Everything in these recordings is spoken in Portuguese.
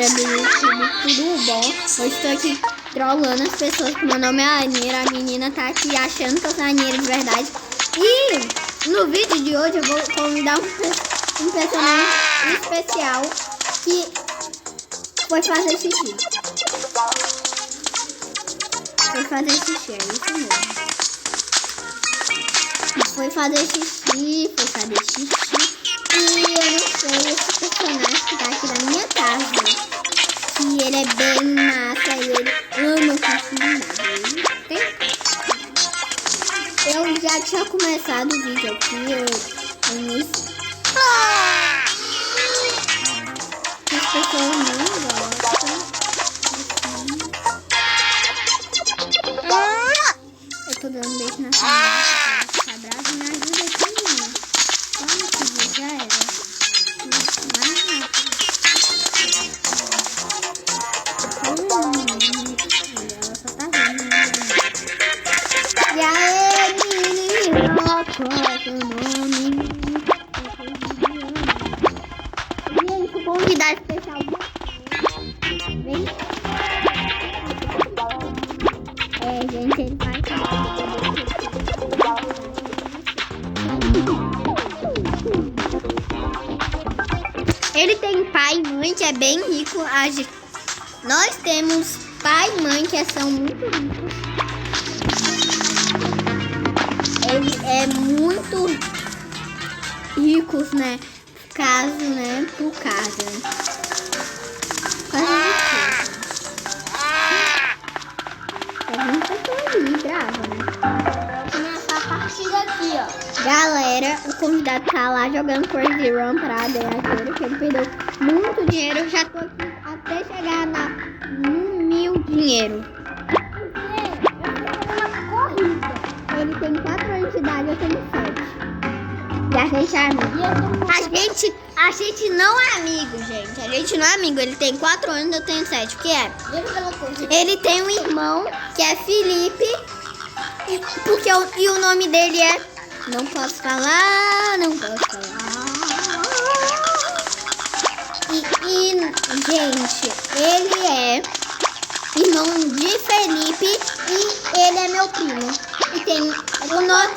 do YouTube, tudo bom? Hoje estou aqui trollando as pessoas que meu nome é Anira. A menina tá aqui achando que eu sou a Anira de verdade. E no vídeo de hoje eu vou convidar um personagem especial que foi fazer xixi. Foi fazer xixi, é isso mesmo. Foi fazer xixi. E eu não sei, esse personagem que tá aqui na minha casa, que ele é bem massa e ele ama xixi dele. Eu já tinha começado o vídeo aqui, as pessoas não gostam. Eu tô dando um beijo na sua abraço, me ajuda aqui, menina. Vamos que já era. Ela só tá rindo. E aí, menino, qual é seu nome? Gente, o convidado especial. Vem. Gente, ele vai. Ele tem pai e mãe que é bem rico. Nós temos pai e mãe que são muito ricos. Ele é muito ricos, né? Caso, né? Por casa. Galera, o convidado tá lá jogando Crazy Run pra ganhar dinheiro, que ele perdeu muito dinheiro. Eu já tô aqui até chegar na 1.000 dinheiro. Ele tem 4 anos de idade, eu tenho 7. E a gente é amigo. A gente não é amigo, gente. A gente não é amigo. Ele tem 4 anos, eu tenho 7. O que é? Ele tem um irmão que é Felipe. E o nome dele é... Não posso falar. E gente, ele é irmão de Felipe e ele é meu primo. E tem o nome...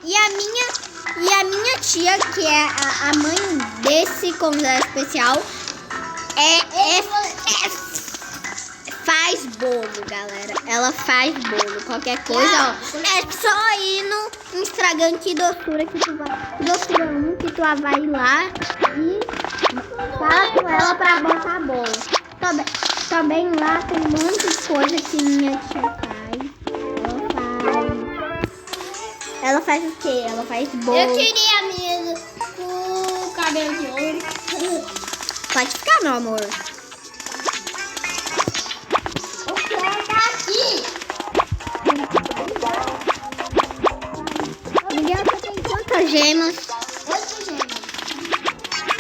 E a minha tia, que é a mãe desse convidado especial, faz bolo, galera. Ela faz bolo. Qualquer coisa, ó. É só ir no Instagram, que doçura que tu vai. Doçura 1, que tu vai lá e fala com ela pra botar bolo. Também lá tem um monte de coisa que minha tia faz. Ela faz o quê? Ela faz bolo. Eu queria a minha com cabelo de ouro. Pode ficar, meu amor. Miguel, você tem quantas gemas? 8 gemas.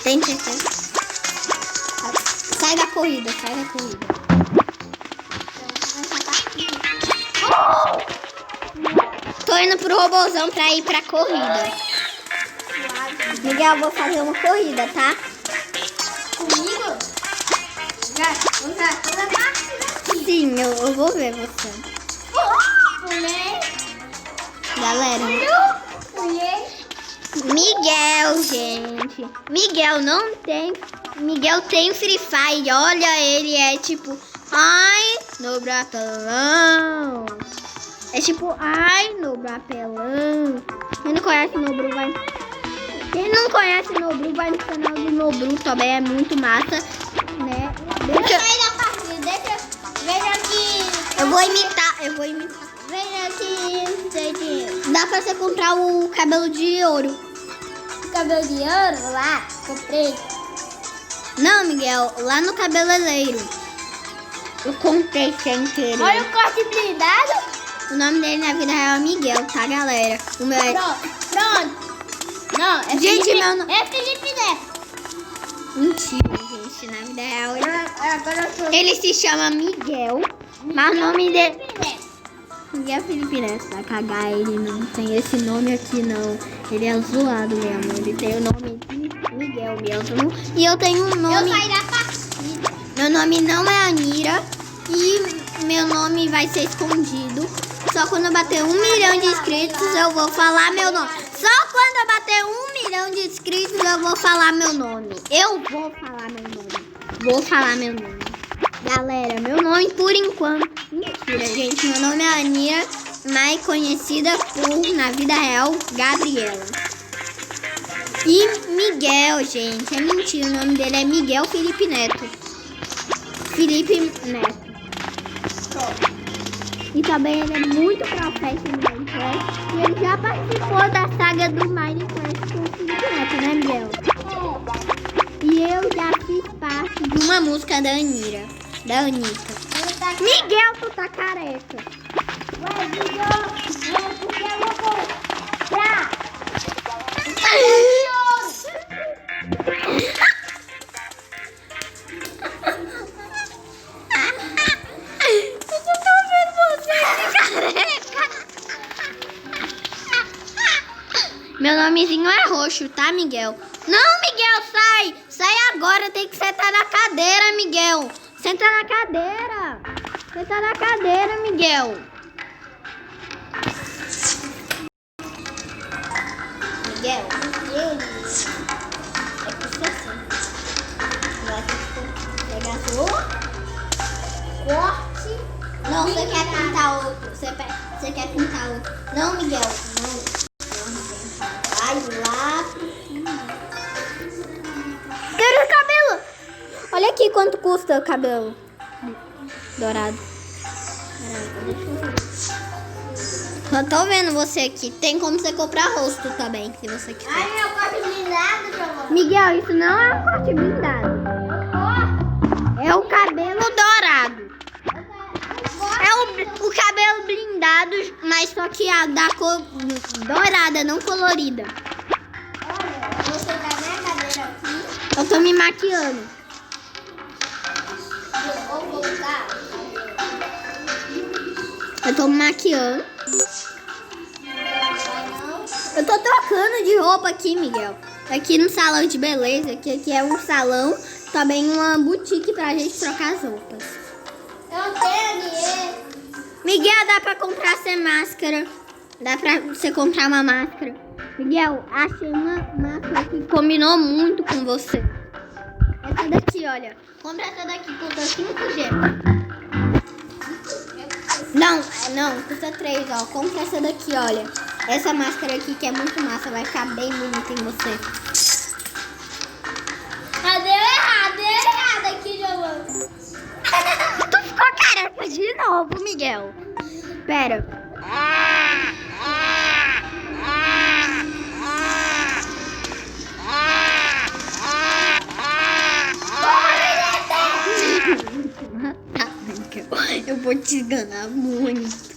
Tem certeza? Sai da corrida. Tô indo pro robôzão pra ir pra corrida. Miguel, eu vou fazer uma corrida, tá? Comigo? Vamos lá. Sim, eu vou ver você. Galera, Miguel, gente. Miguel tem Free Fire. Olha, ele é tipo, ai, no brapelão. É tipo, ai, no brapelão. Quem não conhece Nobru vai no canal do Nobru, também é muito massa, né? Deixa aqui. Eu vou imitar. Vem aqui, gente. Dá pra você comprar o cabelo de ouro. Cabelo de ouro lá, comprei. Não, Miguel, lá no cabeleireiro. Eu comprei sem querer. Olha o corte blindado. O nome dele na vida real é Miguel, tá, galera? O meu é... Pronto. Não, é gente, Felipe, meu nome... É Felipe Neto. Mentira, gente. Na vida real ele se chama Miguel, mas o nome dele... Miguel Felipe Neto, vai cagar, ele não tem esse nome aqui não. Ele é zoado mesmo, ele tem o nome de Miguel mesmo. E eu tenho um Eu nome. saí da partida. Meu nome não é Anira. E meu nome vai ser escondido. Só quando eu bater 1 milhão de inscritos eu vou falar meu nome. Só quando eu bater 1 milhão de inscritos eu vou falar meu nome. Eu vou falar meu nome. Vou falar meu nome. Galera, meu nome por enquanto. Mentira, gente. Meu nome é Anira, mais conhecida por, na vida real, Gabriela. E Miguel, gente. É mentira, o nome dele é Miguel Felipe Neto. Felipe Neto. E também ele é muito profético no Minecraft. E ele já participou da saga do Minecraft com o Felipe Neto, né, Miguel? E eu já fiz parte de uma música da Anira. Da Anitta. Miguel, tu tá careca. Ué, Miguel, porque eu vou comprar. Meu nomezinho é roxo, tá, Miguel? Não, Miguel, sai! Sai agora, tem que sentar na cadeira, Miguel. Senta na cadeira. Senta na cadeira, Miguel. Miguel, é que você senta. Vai ter que pegar seu corte. Não, você quer pintar outro. Você quer pintar outro. Não, Miguel, não. Vai lá pro fundo. Quero o cabelo. Olha aqui quanto custa o cabelo dourado. Só tô vendo você aqui. Tem como você comprar rosto também, se você quiser. Ai, meu corte blindado, Giovana. Miguel, isso não é um corte blindado. É o cabelo dourado. É o cabelo blindado, mas só que a da cor dourada, não colorida. Olha, você tá na cadeira aqui. Eu tô me maquiando. Eu vou voltar. Eu tô me maquiando. Eu tô trocando de roupa aqui, Miguel. Aqui no salão de beleza, que aqui é um salão, também uma boutique pra gente trocar as roupas. Eu não tenho dinheiro. Miguel, dá pra comprar essa máscara. Dá pra você comprar uma máscara. Miguel, achei uma máscara que combinou muito com você. Essa daqui, olha. Compra essa daqui, custa 5G. Não, custa 3, ó. Compra essa daqui, olha. Essa máscara aqui que é muito massa, vai ficar bem bonita em você. Deu errado aqui, Giovana. Tu ficou careca de novo, Miguel. Pera. Eu vou te enganar muito.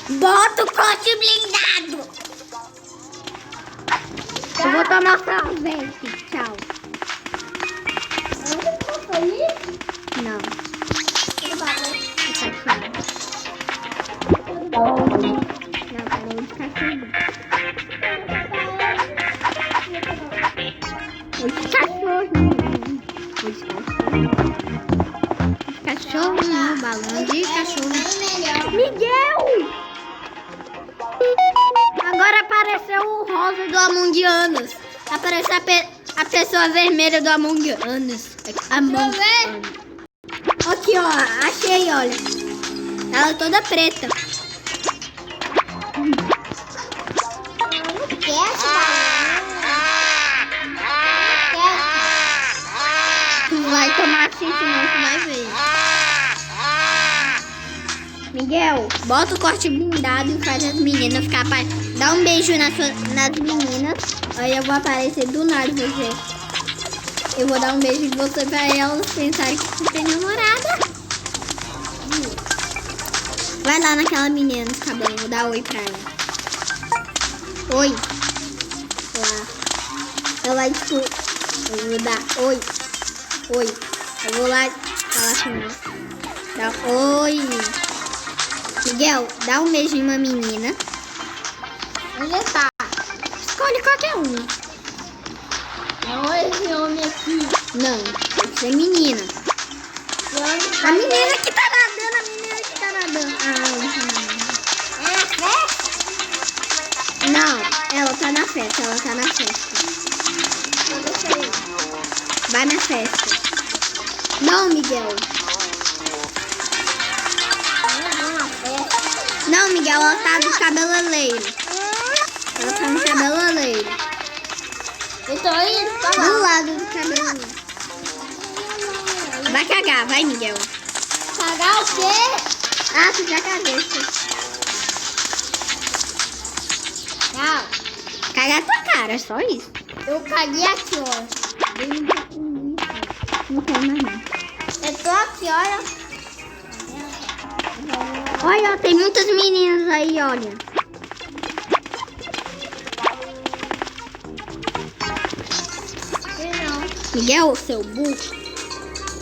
Bota o corte blindado. Eu vou tomar sorvete. Tchau. Não. Não, parou de cachorro. Os cachorrinhos. Os cachorrinhos. Balão de cachorro. Miguel! Agora apareceu o rosa do Among Us. Apareceu a pessoa vermelha do Among Us. Among Us. Aqui, ó. Achei, olha. Ela é toda preta. Tu vai tomar assim, senão tu vai ver. Miguel, bota o corte blindado e faz as meninas ficar... Dá um beijo nas meninas. Aí eu vou aparecer do nada em você. Eu vou dar um beijo em você pra elas pensarem que você tem namorada. Vai lá naquela menina nos cabelos. Vou dar oi pra ela. Oi. Lá. Ela vai tipo... Eu vou dar oi. Oi. Eu vou lá falar com ela. Oi. Miguel, dá um beijo em uma menina. Onde tá? Escolhe qualquer um. É esse homem aqui. Não, tem que ser menina. E onde tá? A menina que tá nadando, a menina que tá nadando. É festa? Não, ela tá na festa, ela tá na festa. Então deixa eu ir. Vai na festa. Não, Miguel. Não, Miguel, ela tá do cabeleireiro. Ela tá no cabeleireiro. Eu tô indo, tá Do lá. lado do cabeleireiro. Vai cagar, vai, Miguel. Cagar o quê? Ah, tu já cagaste. Não, Cagar a tua cara, só isso. eu caguei aqui, ó. Não quero mais não. Eu tô aqui, olha. Olha, tem muitas meninas aí, olha. E não. Miguel, o seu burro.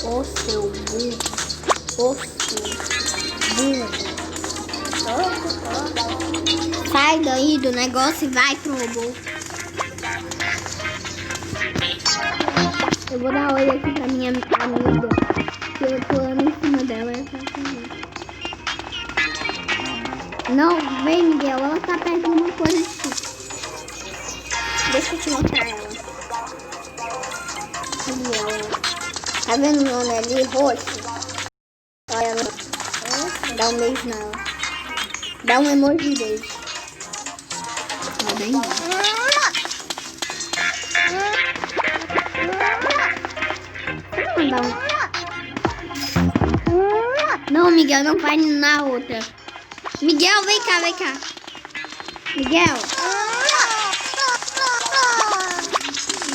O seu burro. O seu burro. Sai daí do negócio e vai pro robô. Eu vou dar oi aqui pra minha amiga. Que eu pulando em cima dela. Ela tá comigo. Não, vem, Miguel. Ela tá perto de uma coisa aqui. Deixa eu te mostrar ela. Ali ela. Tá vendo o nome ali? Roxo. Olha ela. Dá um beijo nela. Dá um emoji de beijo. Ó, bem. Dá um... Não, Miguel, não vai na outra. Miguel, vem cá, vem cá. Miguel.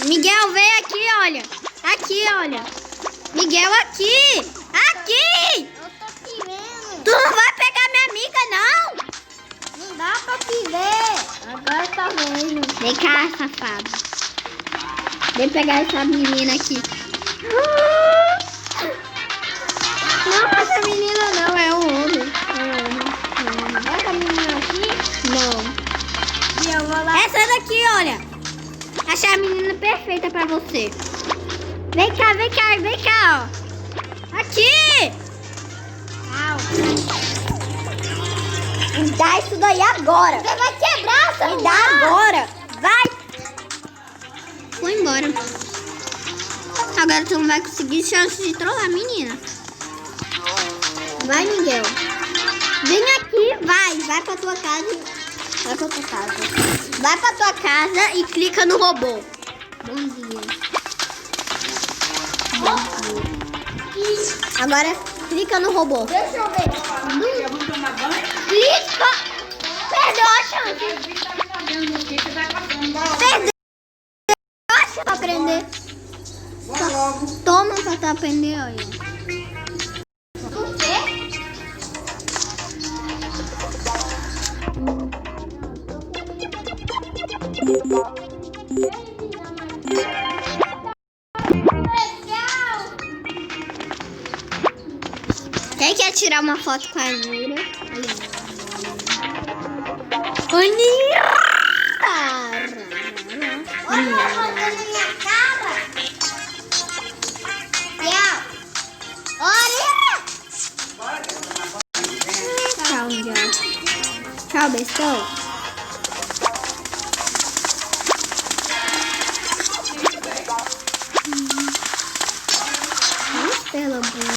Miguel, vem aqui, olha. Aqui, olha. Miguel, aqui. Aqui. Eu tô te vendo. Tu não vai pegar minha amiga, não. Não dá pra te ver. Agora tá vendo. Vem cá, safado. Vem pegar essa menina aqui. Não, essa menina não, é um homem. Essa menina aqui. Não. E eu vou lá. Essa daqui, olha. Achei a menina perfeita pra você. Vem cá, vem cá, vem cá, ó. Aqui. Me dá isso daí agora. Você vai quebrar o Me celular. dá agora. Vai. Foi embora. Agora tu não vai conseguir chance de trollar a menina. Vai, Miguel. Vem aqui, vai. Vai pra tua casa. Vai pra tua casa. Vai pra tua casa e clica no robô. Bom dia. Bom dia. Agora clica no robô. Deixa eu ver. Clica. Perdeu a chance. Perdeu a chance pra aprender. Toma pra tu aprender, olha. Por quê? Quem quer tirar uma foto com a Anira? Anira! Olha a foto na minha cara. Tchau. Olha. Tchau, Miguel. Tchau, bestão. Pela boa.